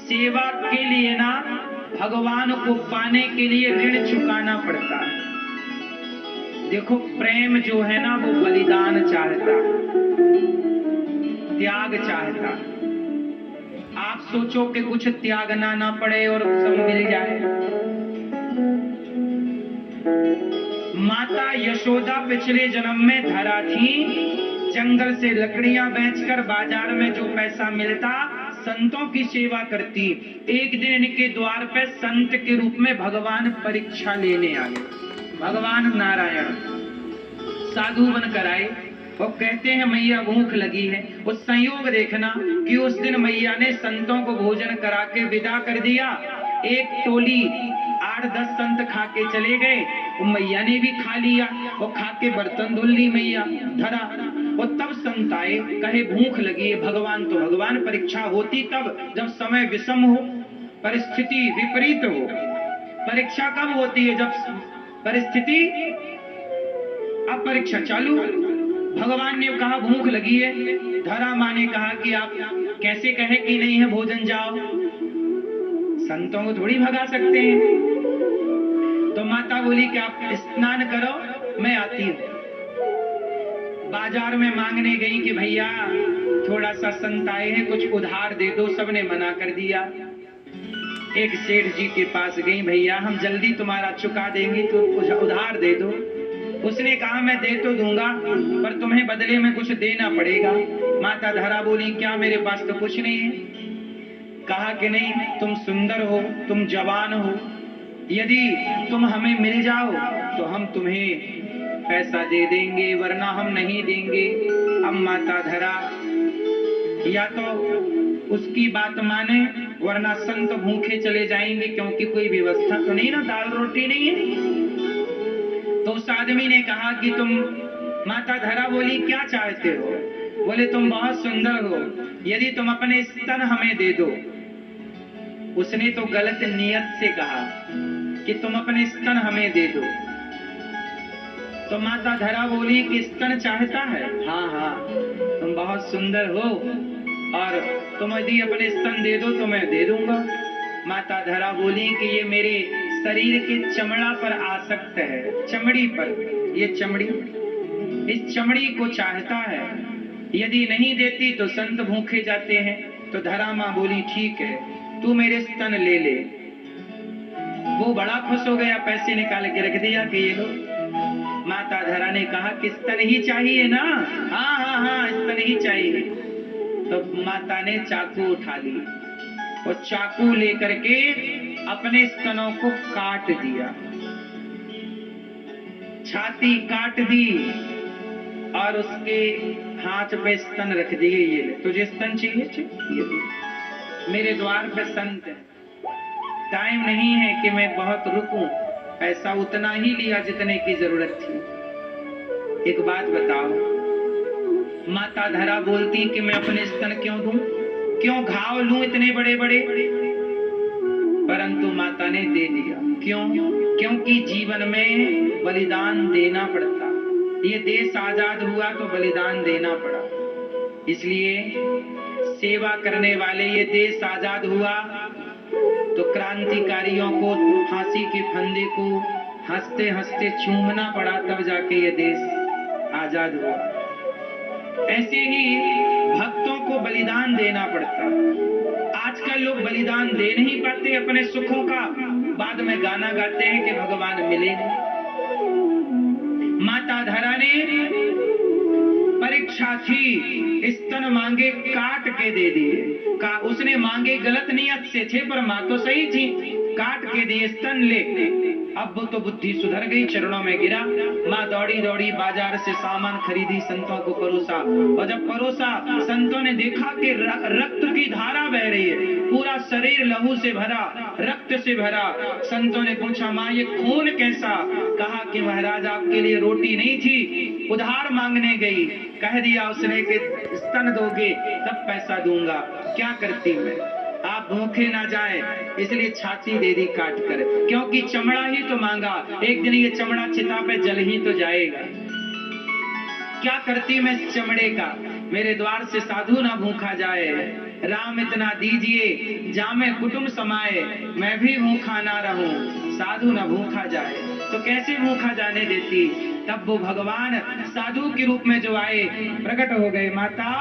सेवा के लिए ना भगवान को पाने के लिए ऋण चुकाना पड़ता है। देखो प्रेम जो है ना वो बलिदान चाहता, त्याग चाहता। आप सोचो कि कुछ त्यागना ना पड़े और सब मिल जाए। माता यशोदा पिछले जन्म में धरा थी, जंगल से लकड़ियां बेचकर बाजार में जो पैसा मिलता संतों की सेवा करती। एक दिन इनके द्वार पे संत के रूप में भगवान परीक्षा लेने आए। भगवान नारायण साधु बनकर आए और कहते हैं मैया भूख लगी है। उस संयोग देखना कि उस दिन मैया ने संतों को भोजन करा के विदा कर दिया। एक टोली 8-10 संत खा के चले गए, मैया ने भी खा लिया और खा के बर्तन धुल ली मैया धरा। और तब संत आए, कहे भूख लगी है। भगवान तो भगवान, परीक्षा होती तब जब समय विषम हो, परिस्थिति विपरीत हो। परीक्षा कब होती है? जब परिस्थिति, अब परीक्षा चालू। भगवान ने कहा भूख लगी है। धरा माँ ने कहा कि आप कैसे कहे कि नहीं है भोजन, जाओ। संतों को थोड़ी भगा सकते हैं। तो माता बोली कि आप स्नान करो, मैं आती हूँ। बाजार में मांगने गई कि भैया थोड़ा सा संत आए हैं, कुछ उधार दे दो। सबने मना कर दिया। एक सेठ जी के पास गई, भैया हम जल्दी तुम्हारा चुका देंगे तो उधार दे दो। उसने कहा मैं दे तो दूंगा पर तुम्हें बदले में कुछ देना पड़ेगा। माता धरा बोली क्या मेरे पास तो कुछ नहीं है। कहा कि नहीं, तुम सुंदर हो, तुम जवान हो, यदि तुम हमें मिल जाओ तो हम तुम्हें पैसा दे देंगे, वरना हम नहीं देंगे। अब माता धरा या तो उसकी बात माने वरना संत भूखे चले जाएंगे, क्योंकि कोई व्यवस्था तो नहीं ना, दाल रोटी नहीं है। तो उस आदमी ने कहा कि तुम, माता धरा बोली क्या चाहते हो? बोले तुम बहुत सुंदर हो, यदि तुम अपने स्तन हमें दे दो। उसने तो गलत नियत से कहा कि तुम अपने स्तन हमें दे दो। तो माता धरा बोली कि स्तन चाहता है? हाँ हाँ, तुम बहुत सुंदर हो और तुम यदि अपने स्तन दे दो तो मैं दे दूंगा। माता धरा बोली कि ये मेरे शरीर के चमड़ा पर आसक्त है, चमड़ी पर, ये चमड़ी, इस चमड़ी को चाहता है। यदि नहीं देती तो संत भूखे जाते हैं। तो धरा माँ बोली ठीक है, तू मेरे स्तन ले ले। वो बड़ा खुश हो गया, पैसे निकाल के रख दिया कि ये लो। माता धरा ने कहा कि स्तन ही चाहिए ना? हाँ हाँ हाँ, स्तन ही चाहिए। तो माता ने चाकू उठा ली और चाकू लेकर के अपने स्तनों को काट दिया, छाती काट दी और उसके हाथ पे स्तन रख दिए। ये ले, तुझे स्तन चाहिए? ये मेरे द्वार पे संत है, टाइम नहीं है कि मैं बहुत रुकूं। पैसा उतना ही लिया जितने की जरूरत थी। एक बात बताओ, माता धरा बोलती कि मैं अपने स्तन क्यों दूं, क्यों घाव लूं इतने बड़े बड़े? परंतु माता ने दे दिया। क्यों? क्योंकि जीवन में बलिदान देना पड़ता। ये देश आजाद हुआ तो बलिदान देना पड़ा, इसलिए सेवा करने वाले, ये देश आजाद हुआ तो क्रांतिकारियों को फांसी के फंदे को हंसते हंसते चूमना पड़ा, तब जाके ये देश आजाद हुआ। ऐसे ही भक्तों को बलिदान देना पड़ता। आजकल लोग बलिदान दे नहीं पाते अपने सुखों का, बाद में गाना गाते हैं कि भगवान मिले नहीं। माता धरा ने परीक्षा थी, स्तन मांगे काट के दे दिए। उसने मांगे गलत नियत से थे पर माँ तो सही थी, काट के दिए स्तन ले। अब वो तो बुद्धि सुधर गई, चरणों में गिरा। माँ दौड़ी दौड़ी बाजार से सामान खरीदी, संतों को परोसा। और जब परोसा, संतों ने देखा कि रक्त की धारा बह रही है, पूरा शरीर लहू से भरा, रक्त से भरा। संतों ने पूछा माँ ये खून कैसा? कहा कि महाराज आपके लिए रोटी नहीं थी, उधार मांगने गई। कह दिया उसने कि स्तन दोगे तब पैसा दूंगा। क्या करती मैं, आप भूखे ना जाए इसलिए छाती दे दी काट कर, क्योंकि चमड़ा ही तो मांगा, एक दिन ये चमड़ा चिता पे जल ही तो जाएगा। क्या करती मैं चमड़े का, मेरे द्वार से साधु ना भूखा जाए। राम इतना दीजिए जामे कुटुंब समाए, मैं भी भूखा ना रहूं साधु न भूखा जाए। तो कैसे भूखा जाने देती? तब वो भगवान साधु के रूप में जो आए प्रकट हो गए। माता,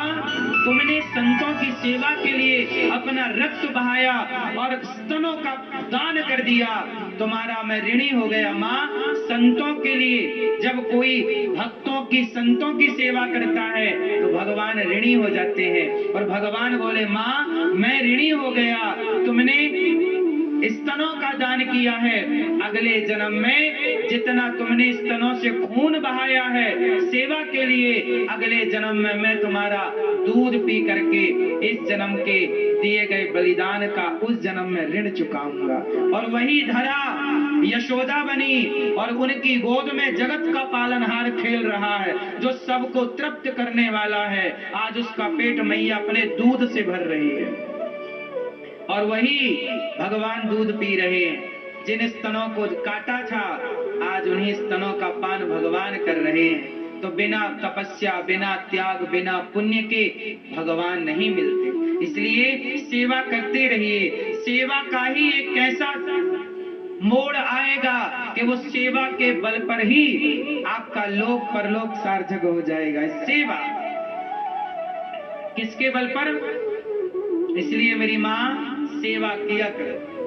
तुमने संतों की सेवा के लिए अपना रक्त बहाया और स्तनों का दान कर दिया, तुम्हारा मैं ऋणी हो गया। माँ, संतों के लिए जब कोई भक्तों की संतों की सेवा करता है तो भगवान ऋणी हो जाते हैं। और भगवान बोले, माँ मैं ऋणी हो गया, तुमने स्तनों का दान किया है, अगले जन्म में जितना तुमने स्तनों से खून बहाया है सेवा के लिए, अगले जन्म में मैं तुम्हारा दूध पी करके इस जन्म के दिए गए बलिदान का उस जन्म में ऋण चुकाऊंगा। और वही धरा यशोदा बनी और उनकी गोद में जगत का पालनहार खेल रहा है, जो सबको तृप्त करने वाला है। आज उसका पेट मैया अपने दूध से भर रही है और वही भगवान दूध पी रहे हैं। जिन स्तनों को काटा था आज उन्हीं स्तनों का पान भगवान कर रहे हैं। तो बिना तपस्या, बिना त्याग, बिना पुण्य के भगवान नहीं मिलते। इसलिए सेवा करते रहिए। सेवा का ही एक ऐसा मोड़ आएगा कि वो सेवा के बल पर ही आपका लोक परलोक सार्थक हो जाएगा। सेवा किसके बल पर? इसलिए मेरी माँ सेवा किया करो।